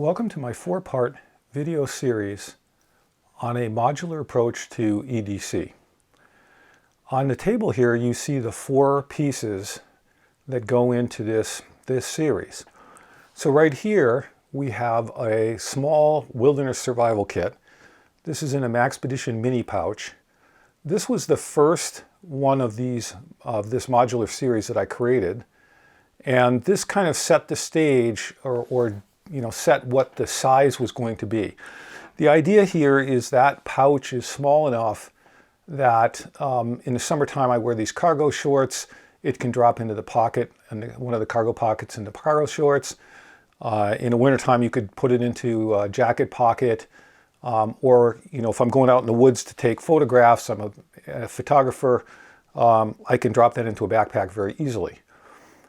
Welcome to my 4-part video series on a modular approach to EDC. On the table here you see the 4 pieces that go into this series. So right here we have a small wilderness survival kit. This is in a Maxpedition mini pouch. This was the first one of this modular series that I created, and this kind of set the stage or set what the size was going to be. The idea here is that pouch is small enough that in the summertime I wear these cargo shorts. It can drop into the pocket, and one of the cargo pockets in the cargo shorts. In the wintertime you could put it into a jacket pocket, or if I'm going out in the woods to take photographs, I'm a photographer, I can drop that into a backpack very easily.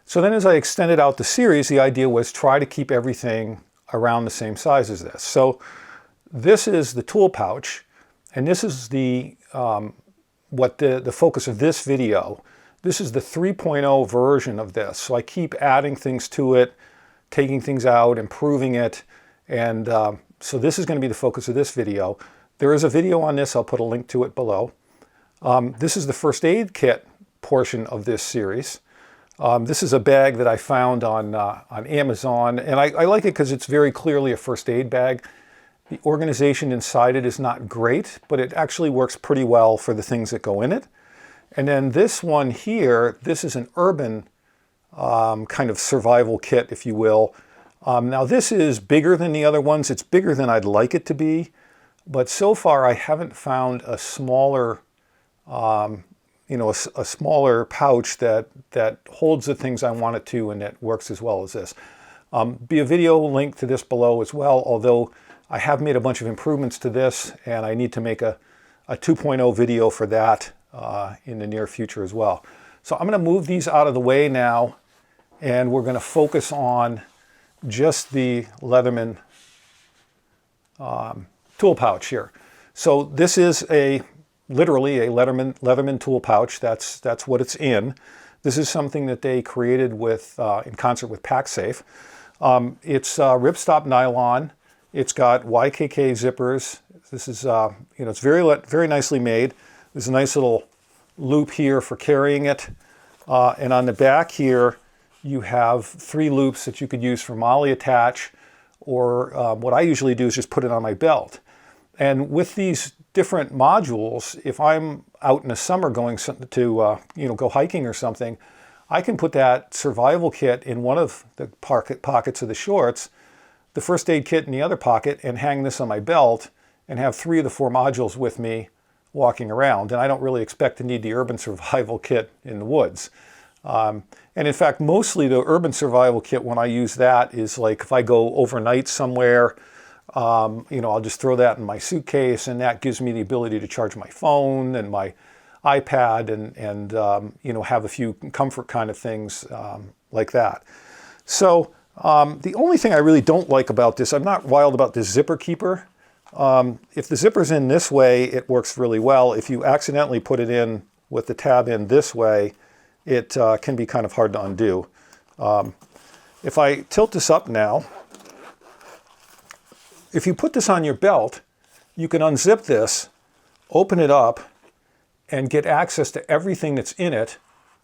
So then as I extended out the series, the idea was try to keep everything around the same size as this. So this is the tool pouch, and this is the focus of this video. This is the 3.0 version of this. So I keep adding things to it, taking things out, improving it, and so this is going to be the focus of this video. There is a video on this, I'll put a link to it below. This is the first aid kit portion of this series. This is a bag that I found on Amazon, and I like it because it's very clearly a first aid bag. The organization inside it is not great, but it actually works pretty well for the things that go in it. And then this one here, this is an urban kind of survival kit, if you will. Now this is bigger than the other ones. It's bigger than I'd like it to be, but so far I haven't found a smaller a smaller pouch that holds the things I want it to and that works as well as this. Be a video link to this below as well, although I have made a bunch of improvements to this and I need to make a 2.0 video for that in the near future as well. So I'm going to move these out of the way now, and we're going to focus on just the Leatherman tool pouch here. So this is literally a Leatherman tool pouch. That's what it's in. This is something that they created with in concert with PackSafe. It's ripstop nylon. It's got YKK zippers. This is it's very nicely made. There's a nice little loop here for carrying it, and on the back here you have 3 loops that you could use for molly attach, or what I usually do is just put it on my belt. And with these different modules, if I'm out in the summer going to go hiking or something, I can put that survival kit in one of the pockets of the shorts, the first aid kit in the other pocket, and hang this on my belt and have 3 of the 4 modules with me walking around. And I don't really expect to need the urban survival kit in the woods. And in fact, mostly the urban survival kit, when I use that, is like if I go overnight somewhere, I'll just throw that in my suitcase, and that gives me the ability to charge my phone and my iPad and have a few comfort kind of things like that. So the only thing I really don't like about this, I'm not wild about this zipper keeper. If the zipper's in this way, it works really well. If you accidentally put it in with the tab in this way, it can be kind of hard to undo. If I tilt this up now, if you put this on your belt, you can unzip this, open it up, and get access to everything that's in it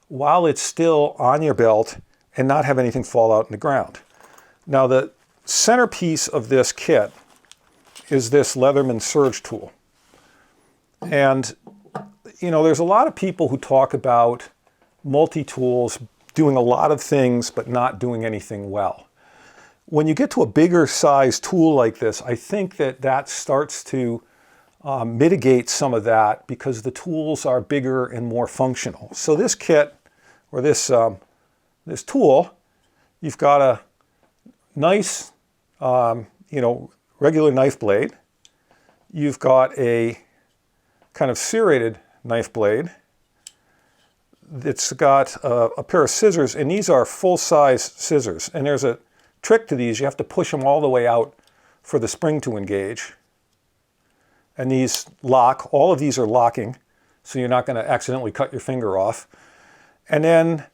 while it's still on your belt and not have anything fall out in the ground. Now the centerpiece of this kit is this Leatherman surge tool. And there's a lot of people who talk about multi-tools doing a lot of things but not doing anything well. When you get to a bigger size tool like this, I think that starts to mitigate some of that because the tools are bigger and more functional. So this kit, or this tool, you've got a nice, regular knife blade. You've got a kind of serrated knife blade. It's got a pair of scissors, and these are full-size scissors. And there's a trick to these. You have to push them all the way out for the spring to engage. And these lock. All of these are locking, so you're not going to accidentally cut your finger off. And then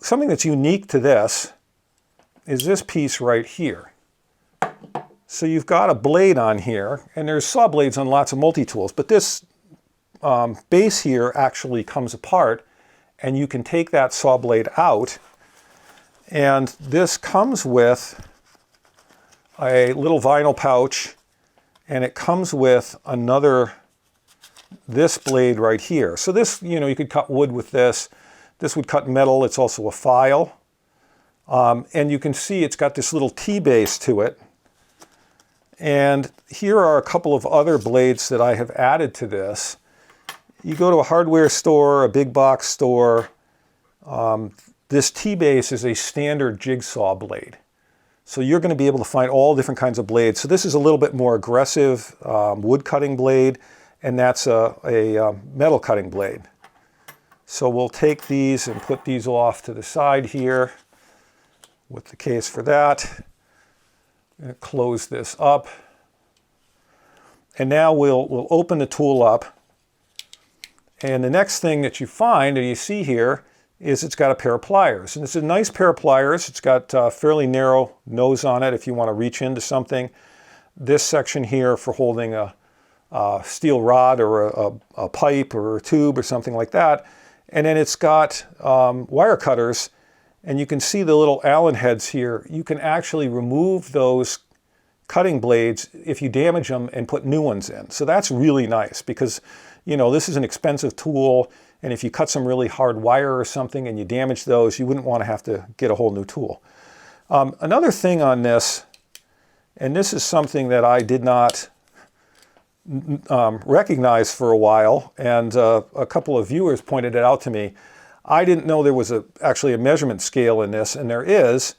something that's unique to this is this piece right here. So you've got a blade on here, and there's saw blades on lots of multi-tools, but this base here actually comes apart, and you can take that saw blade out, and this comes with a little vinyl pouch, and it comes with this blade right here. So this, you could cut wood with this. This would cut metal. It's also a file. And you can see it's got this little T-base to it. And here are a couple of other blades that I have added to this. You go to a hardware store, a big box store, this T-base is a standard jigsaw blade. So you're going to be able to find all different kinds of blades. So this is a little bit more aggressive wood cutting blade, and that's a metal cutting blade. So we'll take these and put these off to the side here with the case for that. Close this up. And now we'll open the tool up. And the next thing that you find, and you see here, is it's got a pair of pliers. And it's a nice pair of pliers. It's got a fairly narrow nose on it if you want to reach into something. This section here for holding a steel rod or a pipe or a tube or something like that. And then it's got wire cutters, and you can see the little Allen heads here. You can actually remove those cutting blades if you damage them and put new ones in. So that's really nice because, this is an expensive tool, and if you cut some really hard wire or something and you damage those, you wouldn't want to have to get a whole new tool. Another thing on this, and this is something that I did not recognize for a while, and a couple of viewers pointed it out to me. I didn't know there was actually a measurement scale in this, and there is.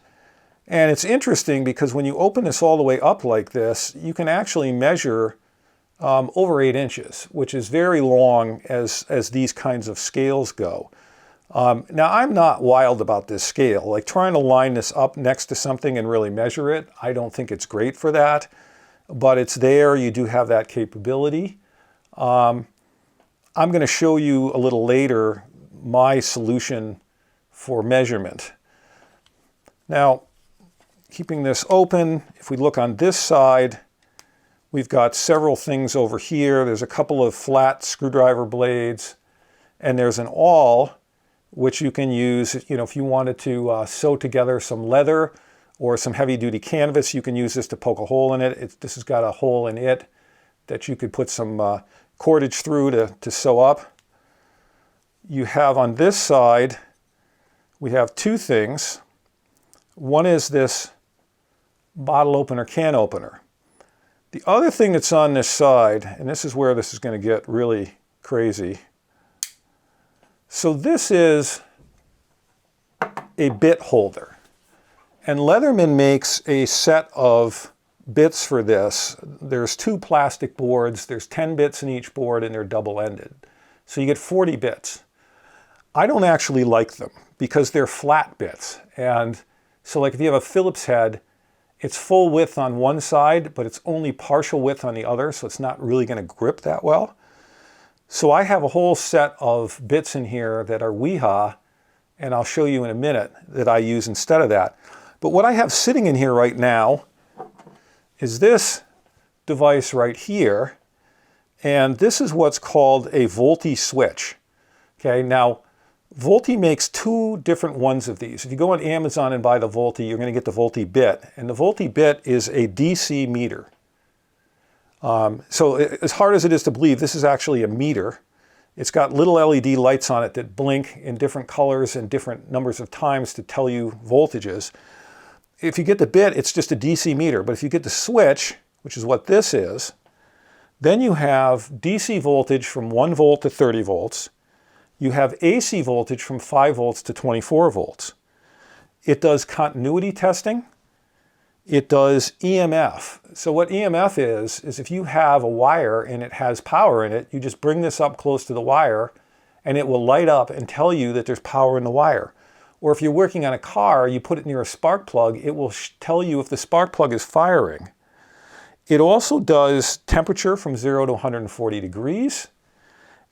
And it's interesting because when you open this all the way up like this, you can actually measure over 8 inches, which is very long as these kinds of scales go. Now, I'm not wild about this scale. Like trying to line this up next to something and really measure it, I don't think it's great for that. But it's there. You do have that capability. I'm going to show you a little later my solution for measurement. Now, keeping this open, if we look on this side, we've got several things over here. There's a couple of flat screwdriver blades, and there's an awl, which you can use, if you wanted to sew together some leather or some heavy-duty canvas, you can use this to poke a hole in it. This has got a hole in it that you could put some cordage through to sew up. You have on this side, we have two things. One is this bottle opener, can opener. The other thing that's on this side, and this is where this is going to get really crazy. So this is a bit holder. And Leatherman makes a set of bits for this. There's 2 plastic boards, there's 10 bits in each board, and they're double-ended. So you get 40 bits. I don't actually like them because they're flat bits. And so like if you have a Phillips head, it's full width on one side, but it's only partial width on the other, so it's not really going to grip that well. So I have a whole set of bits in here that are Weha, and I'll show you in a minute that I use instead of that. But what I have sitting in here right now is this device right here, and this is what's called a Volty switch. Okay, now Volty makes 2 different ones of these. If you go on Amazon and buy the Volty, you're going to get the Volty bit, and the Volty bit is a DC meter. So as hard as it is to believe, this is actually a meter. It's got little LED lights on it that blink in different colors and different numbers of times to tell you voltages. If you get the bit, it's just a DC meter. But if you get the switch, which is what this is, then you have DC voltage from 1 volt to 30 volts. You have AC voltage from 5 volts to 24 volts. It does continuity testing. It does EMF. So what EMF is if you have a wire and it has power in it, you just bring this up close to the wire and it will light up and tell you that there's power in the wire. Or if you're working on a car, you put it near a spark plug, it will tell you if the spark plug is firing. It also does temperature from 0 to 140 degrees.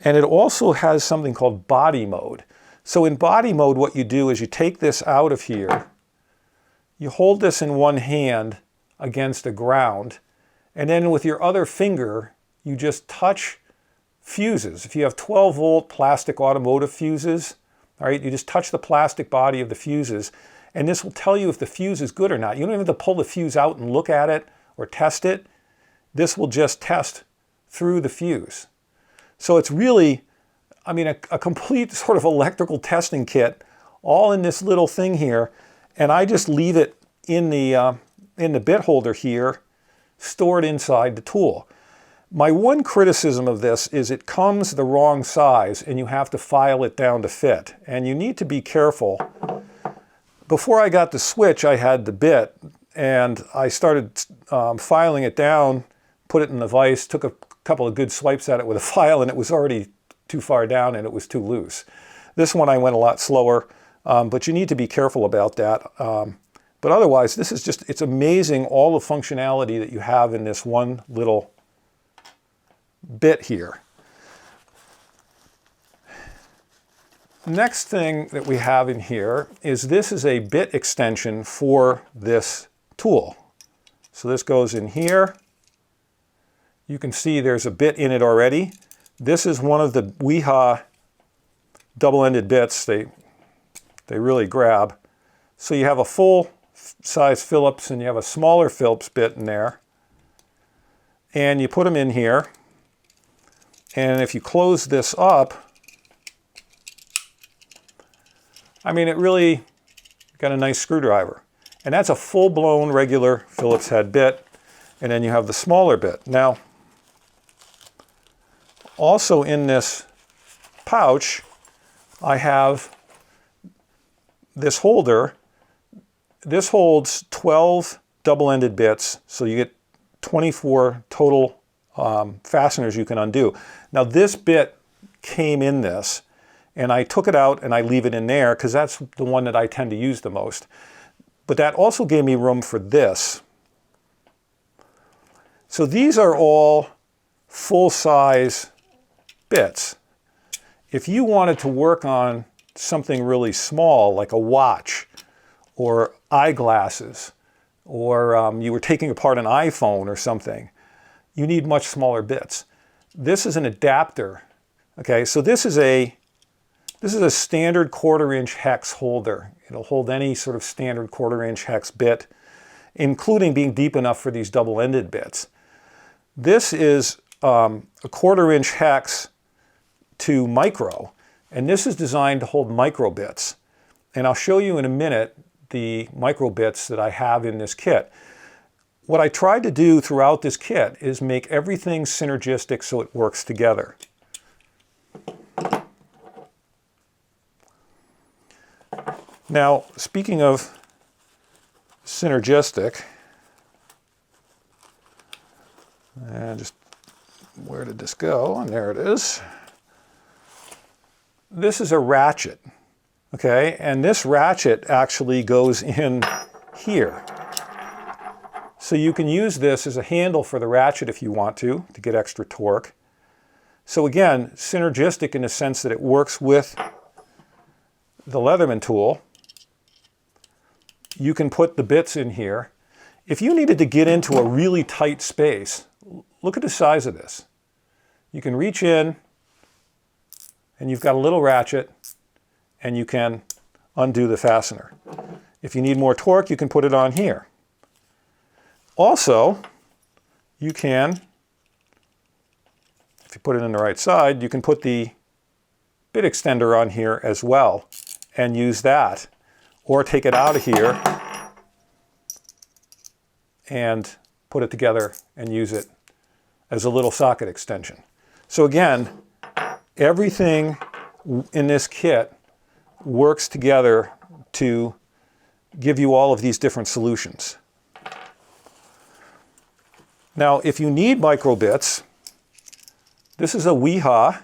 And it also has something called body mode. So in body mode, what you do is you take this out of here, you hold this in one hand against the ground. And then with your other finger, you just touch fuses. If you have 12-volt plastic automotive fuses, all right, you just touch the plastic body of the fuses, and this will tell you if the fuse is good or not. You don't even have to pull the fuse out and look at it or test it. This will just test through the fuse. So it's really, I mean, a complete sort of electrical testing kit, all in this little thing here, and I just leave it in the bit holder here, stored inside the tool. My one criticism of this is it comes the wrong size and you have to file it down to fit. And you need to be careful. Before I got the switch, I had the bit and I started filing it down, put it in the vise, took a couple of good swipes at it with a file, and it was already too far down and it was too loose. This one I went a lot slower, but you need to be careful about that. But otherwise, this is just, it's amazing all the functionality that you have in this one little bit here. Next thing that we have in here is this is a bit extension for this tool. So this goes in here. You can see there's a bit in it already. This is one of the Weha double-ended bits. They really grab. So you have a full size Phillips and you have a smaller Phillips bit in there. And you put them in here. And if you close this up, I mean, it really got a nice screwdriver. And that's a full-blown regular Phillips head bit. And then you have the smaller bit. Now, also in this pouch, I have this holder. This holds 12 double-ended bits, so you get 24 total fasteners you can undo. Now this bit came in this, and I took it out and I leave it in there because that's the one that I tend to use the most. But that also gave me room for this. So these are all full-size bits. If you wanted to work on something really small, like a watch or eyeglasses, or you were taking apart an iPhone or something, you need much smaller bits. This is an adapter. Okay, so this is a standard 1/4-inch hex holder. It'll hold any sort of standard 1/4-inch hex bit, including being deep enough for these double-ended bits. This is a 1/4-inch hex to micro, and this is designed to hold micro bits. And I'll show you in a minute the micro bits that I have in this kit. What I tried to do throughout this kit is make everything synergistic so it works together. Now, speaking of synergistic, and just where did this go? And there it is. This is a ratchet, okay? And this ratchet actually goes in here. So you can use this as a handle for the ratchet if you want to get extra torque. So again, synergistic in the sense that it works with the Leatherman tool. You can put the bits in here. If you needed to get into a really tight space, look at the size of this. You can reach in and you've got a little ratchet and you can undo the fastener. If you need more torque, you can put it on here. Also, you can, if you put it in the right side, you can put the bit extender on here as well and use that. Or take it out of here and put it together and use it as a little socket extension. So again, everything in this kit works together to give you all of these different solutions. Now, if you need micro bits, this is a Weha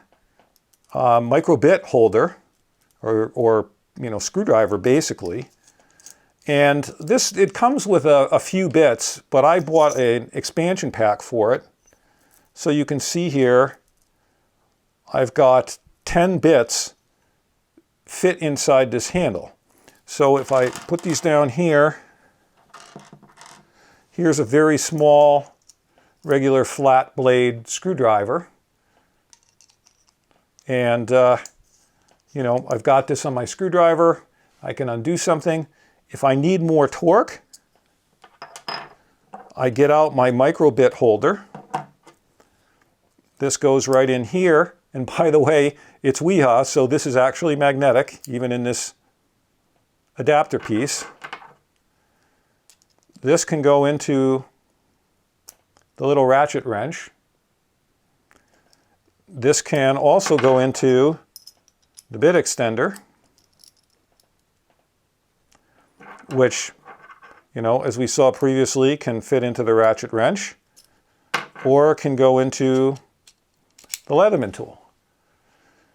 micro bit holder, or screwdriver basically. And this, it comes with a few bits, but I bought an expansion pack for it. So you can see here, I've got 10 bits fit inside this handle. So if I put these down here, Here's a very small, regular flat blade screwdriver. And, you know, I've got this on my screwdriver. I can undo something. If I need more torque, I get out my micro bit holder. This goes right in here. And by the way, it's WEHA, so this is actually magnetic, even in this adapter piece. This can go into the little ratchet wrench. This can also go into the bit extender, which, you know, as we saw previously, can fit into the ratchet wrench, or can go into the Leatherman tool.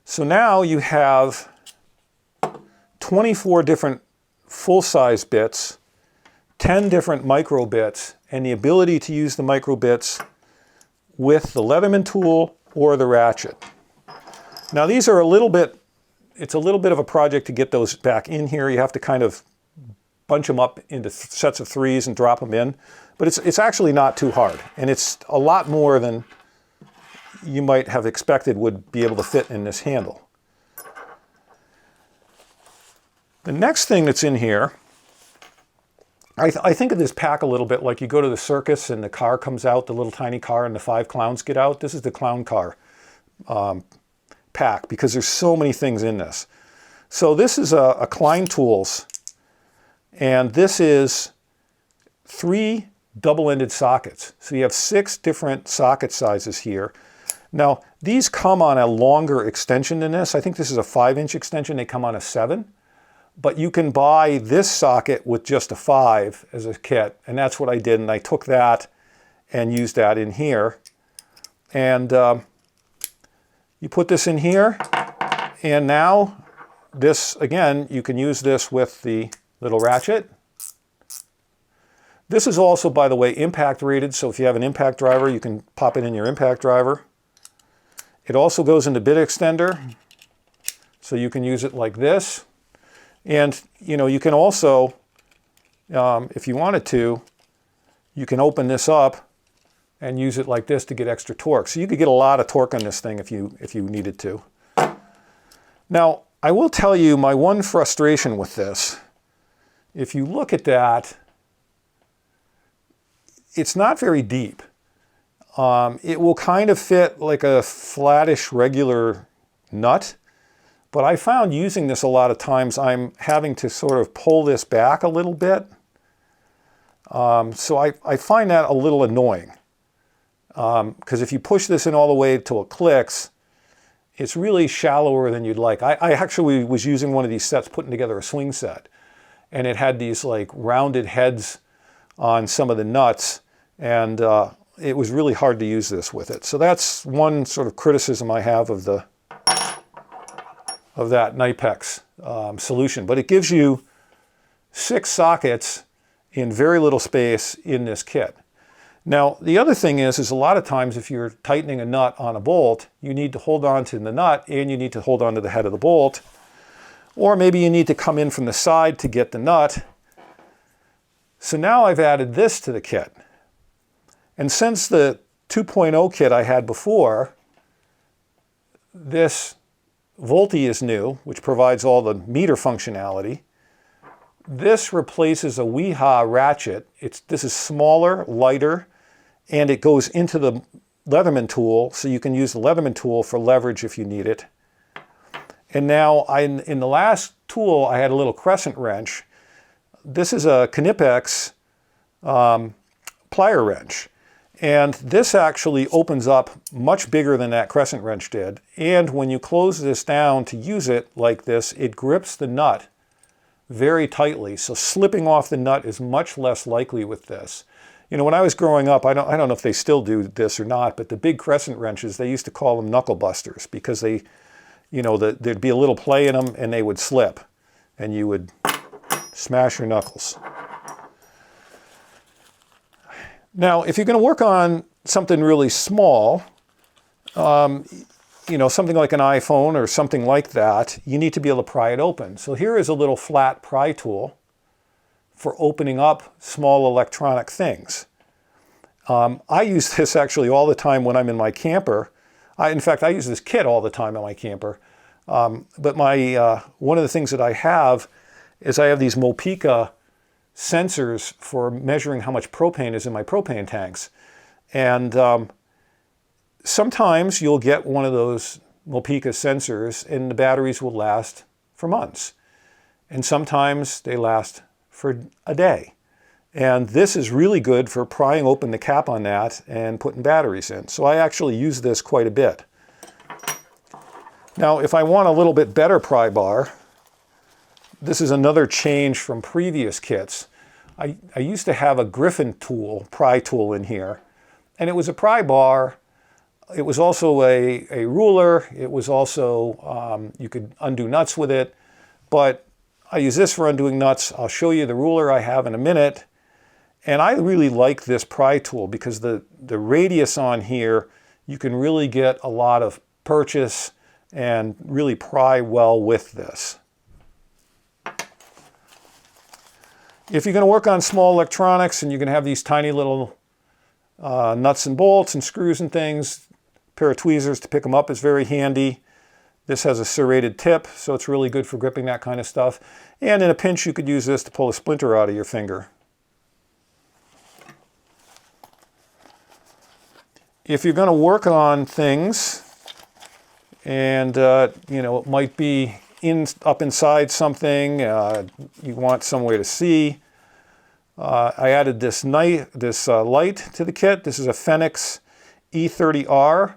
So now you have 24 different full-size bits, 10 different micro bits, and the ability to use the micro bits with the Leatherman tool or the ratchet. Now these are it's a little bit of a project to get those back in here. You have to kind of bunch them up into sets of 3s and drop them in, but it's actually not too hard, and it's a lot more than you might have expected would be able to fit in this handle. The next thing that's in here, I think of this pack a little bit like you go to the circus and the car comes out, the little tiny car, and the 5 clowns get out. This is the clown car pack, because there's so many things in this. So this is a Klein Tools, and this is 3 double-ended sockets. So you have 6 different socket sizes here. Now, these come on a longer extension than this. I think this is a 5-inch extension. They come on a 7. But you can buy this socket with just a 5 as a kit, and that's what I did. And I took that and used that in here. And you put this in here, and now this, again, you can use this with the little ratchet. This is also, by the way, impact rated, so if you have an impact driver, you can pop it in your impact driver. It also goes into bit extender, so you can use it like this. And, you know, you can also, if you wanted to, you can open this up and use it like this to get extra torque. So you could get a lot of torque on this thing if you needed to. Now, I will tell you my one frustration with this. If you look at that, it's not very deep. It will kind of fit like a flattish regular nut, but I found using this a lot of times I'm having to sort of pull this back a little bit. So I find that a little annoying, because if you push this in all the way till it clicks, it's really shallower than you'd like. I actually was using one of these sets, putting together a swing set, and it had these like rounded heads on some of the nuts, and it was really hard to use this with it. So that's one sort of criticism I have of that Knipex solution. But it gives you 6 sockets in very little space in this kit. Now, the other thing is a lot of times if you're tightening a nut on a bolt, you need to hold on to the nut and you need to hold on to the head of the bolt. Or maybe you need to come in from the side to get the nut. So now I've added this to the kit. And since the 2.0 kit I had before, this Volty is new, which provides all the meter functionality. This replaces a WEHA ratchet. This is smaller, lighter, and it goes into the Leatherman tool, so you can use the Leatherman tool for leverage if you need it. And now, in the last tool, I had a little crescent wrench. This is a Knipex Plier Wrench. And this actually opens up much bigger than that crescent wrench did. And when you close this down to use it like this, it grips the nut very tightly. So slipping off the nut is much less likely with this. You know, when I was growing up, I don't know if they still do this or not, but the big crescent wrenches, they used to call them knuckle busters because they, you know, there'd be a little play in them and they would slip and you would smash your knuckles. Now, if you're going to work on something really small, you know, something like an iPhone or something like that, you need to be able to pry it open. So here is a little flat pry tool for opening up small electronic things. I use this actually all the time when I'm in my camper. In fact, I use this kit all the time in my camper. But one of the things that I have is I have these Mopica sensors for measuring how much propane is in my propane tanks. And sometimes you'll get one of those Mopica sensors and the batteries will last for months. And sometimes they last for a day. And this is really good for prying open the cap on that and putting batteries in. So I actually use this quite a bit. Now, if I want a little bit better pry bar, this is another change from previous kits. I used to have a Griffin tool, pry tool in here, and it was a pry bar. It was also a ruler. It was also, you could undo nuts with it, but I use this for undoing nuts. I'll show you the ruler I have in a minute. And I really like this pry tool because the radius on here, you can really get a lot of purchase and really pry well with this. If you're going to work on small electronics and you're going to have these tiny little nuts and bolts and screws and things, a pair of tweezers to pick them up is very handy. This has a serrated tip, so it's really good for gripping that kind of stuff. And in a pinch, you could use this to pull a splinter out of your finger. If you're going to work on things and you know, it might be up inside something, you want some way to see. I added this light to the kit. This is a Fenix E30R.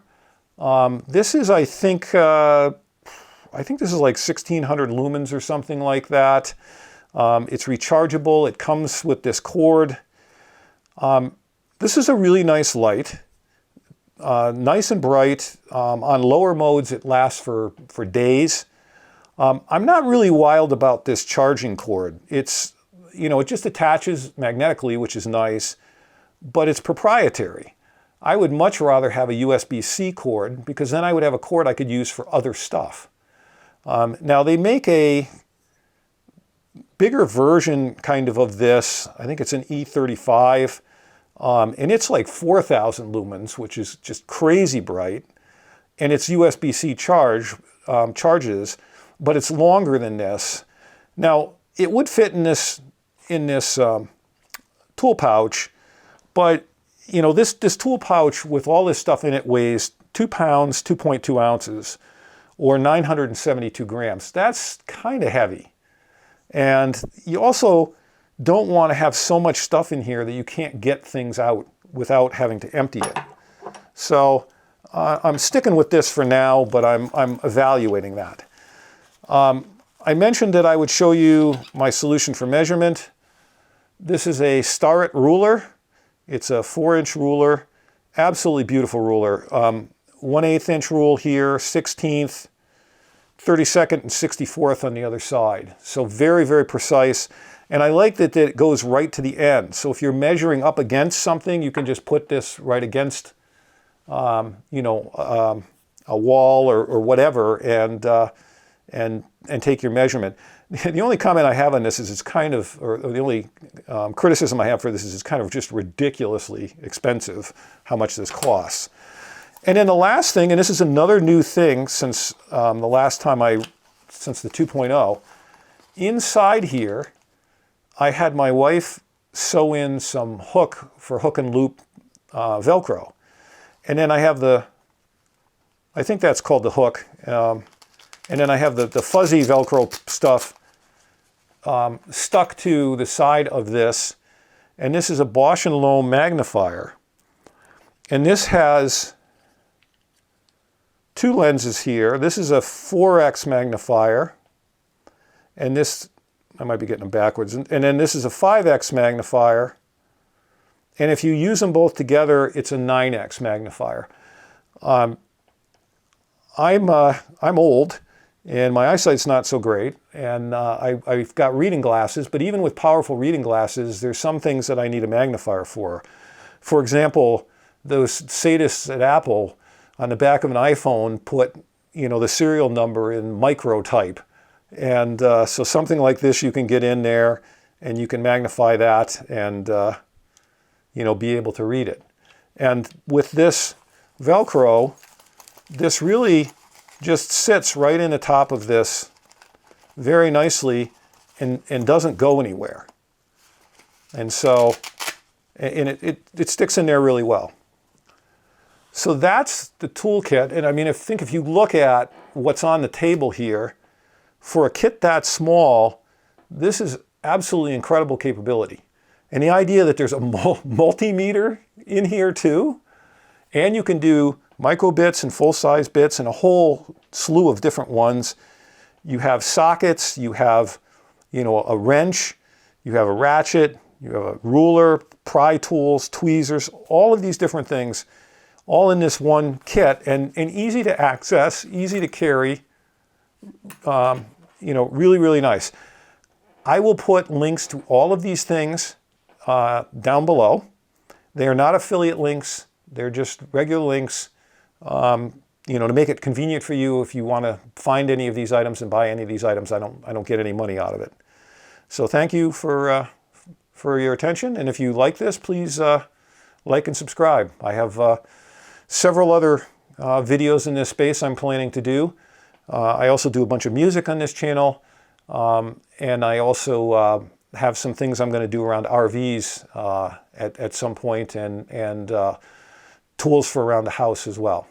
This is, I think this is like 1600 lumens or something like that. It's rechargeable. It comes with this cord. This is a really nice light. Nice and bright. On lower modes, it lasts for days. I'm not really wild about this charging cord. It's, you know, it just attaches magnetically, which is nice, but it's proprietary. I would much rather have a USB-C cord because then I would have a cord I could use for other stuff. Now they make a bigger version kind of this. I think it's an E35, and it's like 4,000 lumens, which is just crazy bright. And it's USB-C charges, but it's longer than this. Now it would fit in this tool pouch, but you know, this tool pouch with all this stuff in it weighs 2 pounds, 2.2 ounces, or 972 grams. That's kind of heavy. And you also don't want to have so much stuff in here that you can't get things out without having to empty it. So I'm sticking with this for now, but I'm evaluating that. I mentioned that I would show you my solution for measurement. This is a Starrett ruler. It's a 4-inch ruler, absolutely beautiful ruler. 1/8 inch rule here, 16th, 32nd, and 64th on the other side. So very, very precise. And I like that it goes right to the end. So if you're measuring up against something, you can just put this right against, you know, a wall or whatever, and take your measurement. The only comment I have on this is it's kind of, or the only criticism I have for this is it's kind of just ridiculously expensive how much this costs. And then the last thing, and this is another new thing since the last time since the 2.0, inside here, I had my wife sew in some hook for hook and loop Velcro. And then I have I think that's called the hook. And then I have the fuzzy Velcro stuff stuck to the side of this. And this is a Bausch and Lomb Magnifier. And this has 2 lenses here. This is a 4x magnifier. And this, I might be getting them backwards. And then this is a 5x magnifier. And if you use them both together, it's a 9x magnifier. I'm old, and my eyesight's not so great, and I've got reading glasses, but even with powerful reading glasses, there's some things that I need a magnifier for. For example, those sadists at Apple on the back of an iPhone put, you know, the serial number in micro type. And so something like this you can get in there and you can magnify that and, you know, be able to read it. And with this Velcro, this really just sits right in the top of this very nicely and doesn't go anywhere. And so, and it sticks in there really well. So that's the toolkit. And I mean, I think if you look at what's on the table here, for a kit that small, this is absolutely incredible capability. And the idea that there's a multimeter in here too, and you can do micro bits and full-size bits and a whole slew of different ones. You have sockets, you have, you know, a wrench, you have a ratchet, you have a ruler, pry tools, tweezers, all of these different things, all in this one kit, and easy to access, easy to carry, you know, really, really nice. I will put links to all of these things down below. They are not affiliate links. They're just regular links, you know, to make it convenient for you if you want to find any of these items and buy any of these items. I don't get any money out of it. So thank you for your attention. And if you like this, please like and subscribe. I have several other videos in this space I'm planning to do. I also do a bunch of music on this channel. And I also have some things I'm going to do around RVs at some point, and tools for around the house as well.